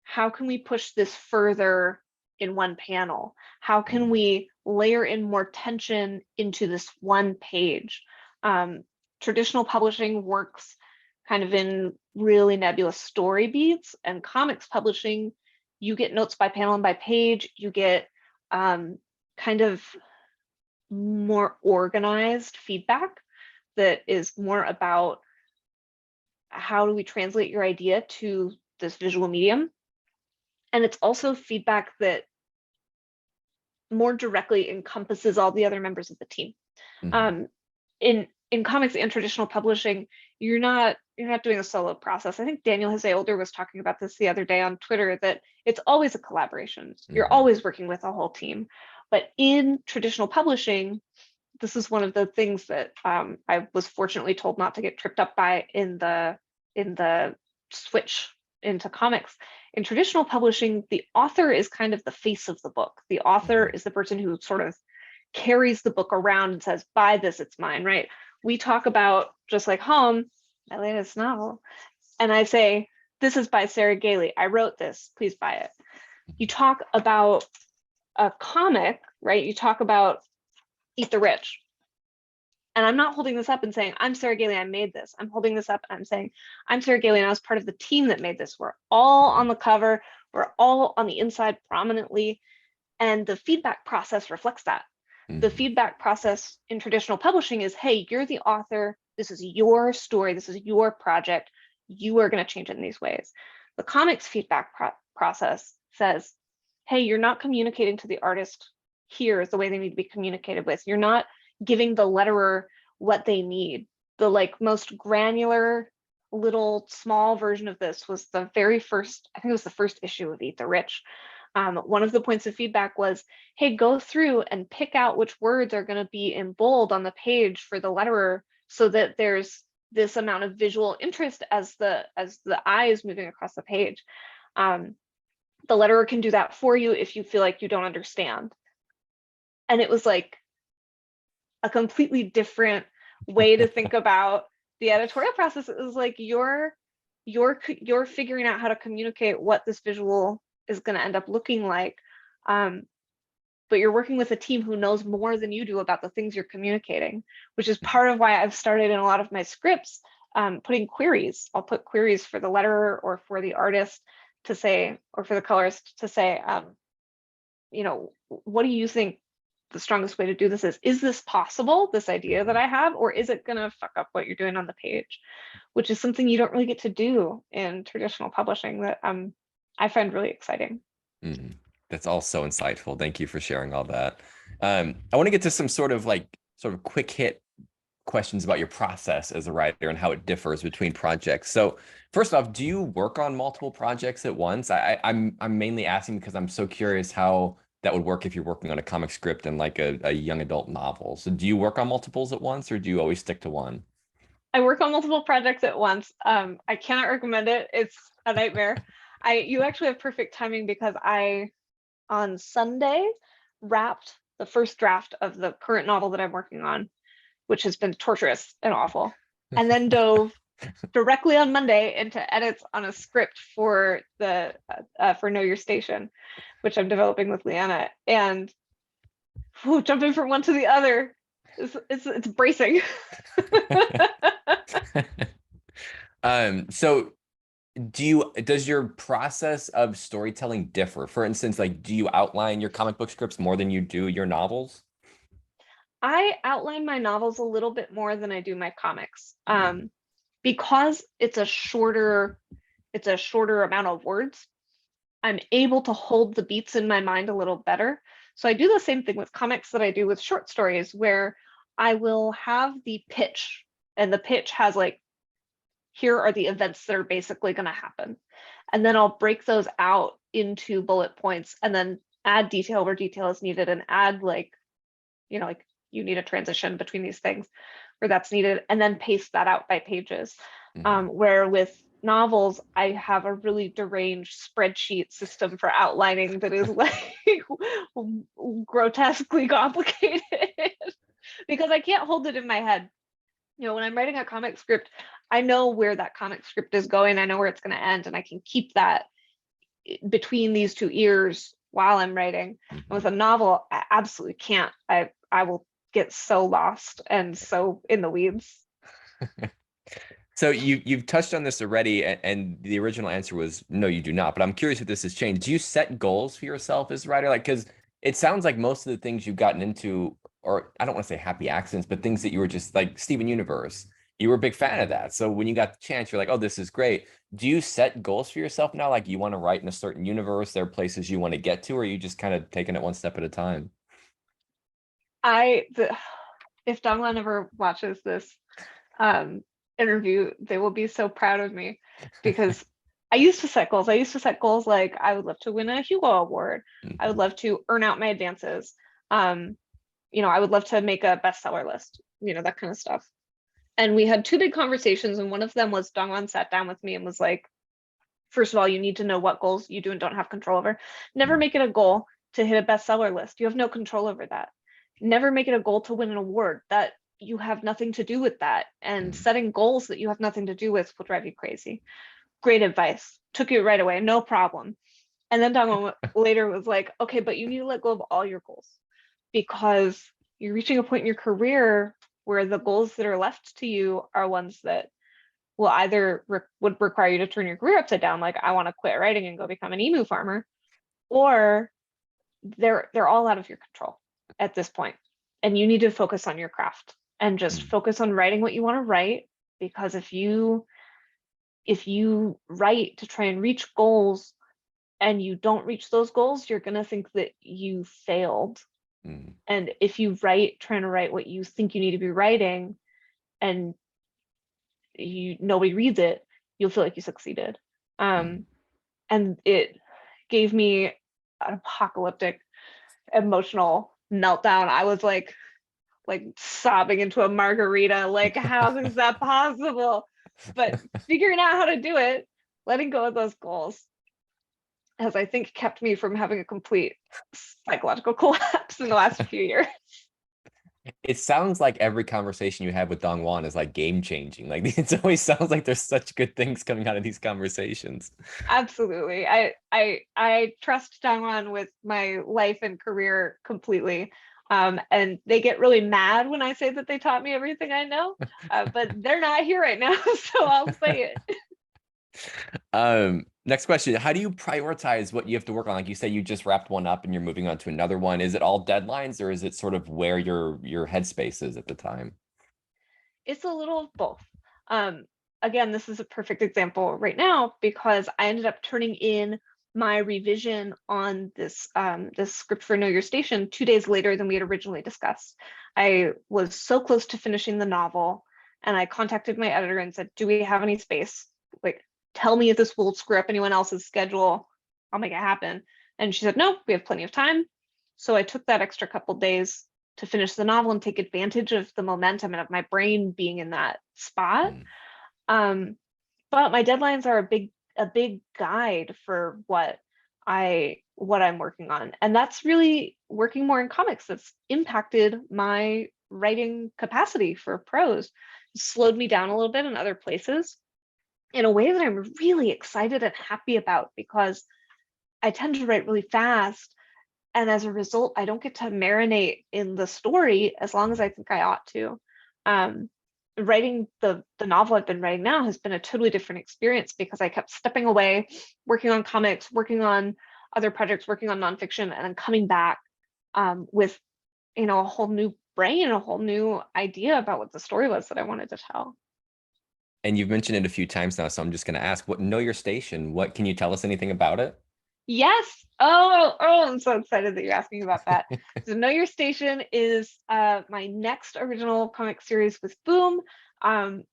how can we push this further in one panel? How can we layer in more tension into this one page? Traditional publishing works kind of in really nebulous story beats, and comics publishing, you get notes by panel and by page. You get kind of more organized feedback that is more about how do we translate your idea to this visual medium. And it's also feedback that more directly encompasses all the other members of the team. In comics and traditional publishing, you're not doing a solo process. I think Daniel Jose Older was talking about this the other day on Twitter, that it's always a collaboration. You're always working with a whole team. But in traditional publishing, this is one of the things that I was fortunately told not to get tripped up by in the switch into comics. In traditional publishing, the author is kind of the face of the book. The author is the person who sort of carries the book around and says, buy this, it's mine, right? We talk about, just like Home, my latest novel, and I say, this is by Sarah Gailey. I wrote this, please buy it. You talk about a comic, right? You talk about Eat the Rich. And I'm not holding this up and saying, I'm Sarah Gailey, I made this. I'm holding this up and I'm saying, I'm Sarah Gailey and I was part of the team that made this. We're all on the cover. We're all on the inside prominently. And the feedback process reflects that. The feedback process in traditional publishing is, hey, you're the author. This is your story. This is your project. You are going to change it in these ways. The comics feedback process says, hey, you're not communicating to the artist here the way they need to be communicated with. You're not giving the letterer what they need. The most granular little small version of this was the very first, I think it was the first issue of Eat the Rich. One of the points of feedback was, hey, go through and pick out which words are going to be in bold on the page for the letterer so that there's this amount of visual interest as the eye is moving across the page. The letterer can do that for you if you feel like you don't understand. And it was like a completely different way to think about the editorial process. It was like you're figuring out how to communicate what this visual is going to end up looking like, but you're working with a team who knows more than you do about the things you're communicating, which is part of why I've started in a lot of my scripts putting queries. I'll put queries for the letterer or for the artist to say, or for the colorist to say, what do you think the strongest way to do this is? Is this possible, this idea that I have, or is it going to fuck up what you're doing on the page? Which is something you don't really get to do in traditional publishing that I find really exciting. That's all so insightful. Thank you for sharing all that. I want to get to some sort of quick hit questions about your process as a writer and how it differs between projects. So first off, do you work on multiple projects at once? I'm mainly asking because I'm so curious how that would work if you're working on a comic script and like a young adult novel. So do you work on multiples at once, or do you always stick to one? I work on multiple projects at once. I cannot recommend it. It's a nightmare. You actually have perfect timing because I on Sunday wrapped the first draft of the current novel that I'm working on, which has been torturous and awful, and then dove directly on Monday into edits on a script for the for Know Your Station, which I'm developing with Leanna. And jumping from one to the other, it's bracing. So does your process of storytelling differ? For instance, like, do you outline your comic book scripts more than you do your novels? I outline my novels a little bit more than I do my comics. Because it's a shorter amount of words, I'm able to hold the beats in my mind a little better. So I do the same thing with comics that I do with short stories, where I will have the pitch, and the pitch has like, here are the events that are basically going to happen. And then I'll break those out into bullet points and then add detail where detail is needed, and add like, like you need a transition between these things where that's needed, and then paste that out by pages. Where with novels, I have a really deranged spreadsheet system for outlining that is like grotesquely complicated because I can't hold it in my head. When I'm writing a comic script, I know where that comic script is going. I know where it's going to end, and I can keep that between these two ears while I'm writing. And with a novel, I absolutely can't. I will get so lost and so in the weeds. So you've touched on this already, and the original answer was no, you do not. But I'm curious if this has changed. Do you set goals for yourself as a writer? Like, because it sounds like most of the things you've gotten into, or I don't want to say happy accidents, but things that you were just like Steven Universe, you were a big fan of that. So when you got the chance, you're like, oh, this is great. Do you set goals for yourself now? Like, you want to write in a certain universe, there are places you want to get to, or are you just kind of taking it one step at a time? If Donglan ever watches this interview, they will be so proud of me, because I used to set goals. I used to set goals like, I would love to win a Hugo Award. I would love to earn out my advances. I would love to make a bestseller list, that kind of stuff. And we had two big conversations, and one of them was Dongwan sat down with me and was like, first of all, you need to know what goals you do and don't have control over. Never make it a goal to hit a bestseller list. You have no control over that. Never make it a goal to win an award. That you have nothing to do with that. And setting goals that you have nothing to do with will drive you crazy. Great advice. Took it right away. No problem. And then Dongwan later was like, okay, but you need to let go of all your goals, because you're reaching a point in your career where the goals that are left to you are ones that will either would require you to turn your career upside down, like I want to quit writing and go become an emu farmer, or they're all out of your control at this point, and you need to focus on your craft and just focus on writing what you want to write. Because if you write to try and reach goals and you don't reach those goals, you're going to think that you failed. And if you write trying to write what you think you need to be writing, and nobody reads it, you'll feel like you succeeded. And it gave me an apocalyptic emotional meltdown. I was like sobbing into a margarita, like, how is that possible? But figuring out how to do it, letting go of those goals, has, I think, kept me from having a complete psychological collapse in the last few years. It sounds like every conversation you have with Dongwan is like game changing. Like, it always sounds like there's such good things coming out of these conversations. Absolutely. I trust Dongwan with my life and career completely. And they get really mad when I say that they taught me everything I know, but they're not here right now, so I'll say it. Next question. How do you prioritize what you have to work on? Like you said, you just wrapped one up and you're moving on to another one. Is it all deadlines, or is it sort of where your headspace is at the time? It's a little of both. Again, this is a perfect example right now, because I ended up turning in my revision on this script for Know Your Station 2 days later than we had originally discussed. I was so close to finishing the novel, and I contacted my editor and said, do we have any space? Like, tell me if this will screw up anyone else's schedule. I'll make it happen. And she said, no, we have plenty of time. So I took that extra couple days to finish the novel and take advantage of the momentum and of my brain being in that spot. But my deadlines are a big guide for what I'm working on. And that's really working more in comics that's impacted my writing capacity for prose. It slowed me down a little bit in other places in a way that I'm really excited and happy about, because I tend to write really fast. And as a result, I don't get to marinate in the story as long as I think I ought to. Writing the novel I've been writing now has been a totally different experience, because I kept stepping away, working on comics, working on other projects, working on nonfiction, and then coming back with, a whole new brain, a whole new idea about what the story was that I wanted to tell. And you've mentioned it a few times now, so I'm just going to ask, what Know Your Station? What can you tell us anything about it? Yes. Oh, I'm so excited that you're asking about that. So Know Your Station is my next original comic series with Boom.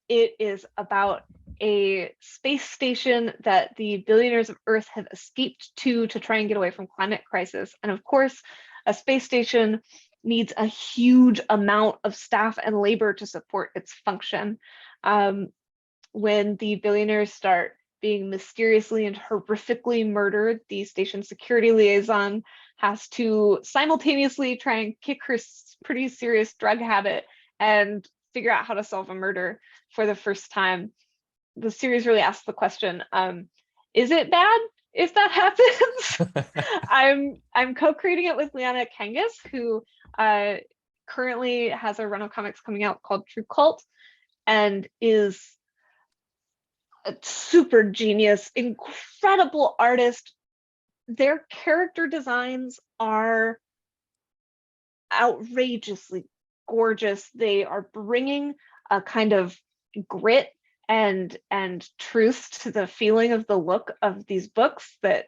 It is about a space station that the billionaires of Earth have escaped to try and get away from climate crisis. And of course, a space station needs a huge amount of staff and labor to support its function. When the billionaires start being mysteriously and horrifically murdered, the station security liaison has to simultaneously try and kick her pretty serious drug habit and figure out how to solve a murder for the first time. The series really asks the question, is it bad if that happens? I'm co-creating it with Liana Kangas, who currently has a run of comics coming out called True Cult, and is a super genius, incredible artist. Their character designs are outrageously gorgeous. They are bringing a kind of grit and truth to the feeling of the look of these books that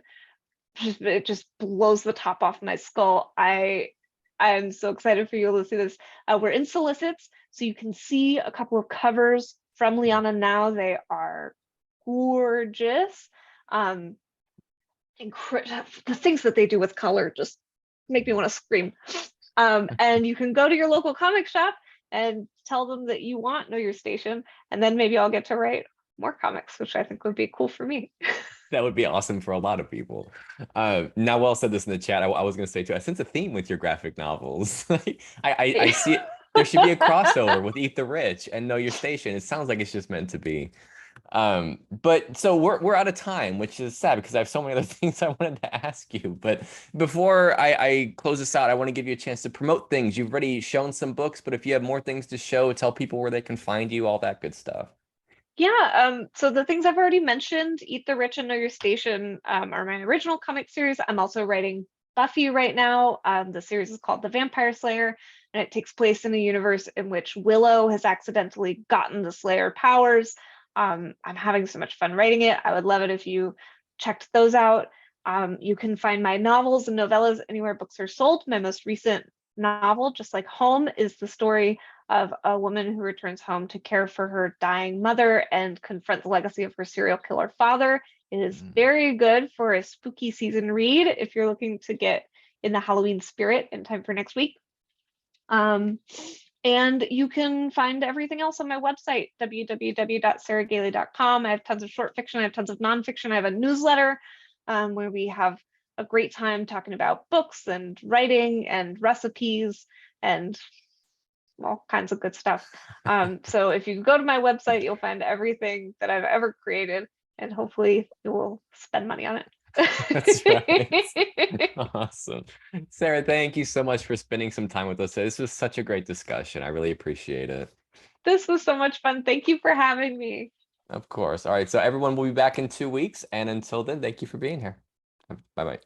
it just blows the top off my skull. I'm so excited for you to see this. We're in solicits, so you can see a couple of covers from Liana now. They are gorgeous. The things that they do with color just make me want to scream. And you can go to your local comic shop and tell them that you want Know Your Station, and then maybe I'll get to write more comics, which I think would be cool for me. That would be awesome for a lot of people. Nawel said this in the chat. I was going to say too, I sense a theme with your graphic novels. I see it. There should be a crossover with Eat the Rich and Know Your Station. It sounds like it's just meant to be. But so we're out of time, which is sad because I have so many other things I wanted to ask you. But before I close this out, I want to give you a chance to promote things. You've already shown some books, but if you have more things to show, tell people where they can find you, all that good stuff. Yeah, so the things I've already mentioned, Eat the Rich and Know Your Station, are my original comic series. I'm also writing Buffy right now. The series is called The Vampire Slayer, and it takes place in a universe in which Willow has accidentally gotten the Slayer powers. I'm having so much fun writing it. I would love it if you checked those out. You can find my novels and novellas anywhere books are sold. My most recent novel, Just Like Home, is the story of a woman who returns home to care for her dying mother and confront the legacy of her serial killer father. It is very good for a spooky season read if you're looking to get in the Halloween spirit in time for next week. And you can find everything else on my website, www.sarahgailey.com. I have tons of short fiction, I have tons of nonfiction, I have a newsletter where we have a great time talking about books and writing and recipes and all kinds of good stuff. So if you go to my website, you'll find everything that I've ever created, and hopefully you will spend money on it. That's right. Awesome. Sarah, thank you so much for spending some time with us. This was such a great discussion. I really appreciate it. This was so much fun. Thank you for having me. Of course. All right. So everyone will be back in 2 weeks. And until then, thank you for being here. Bye-bye.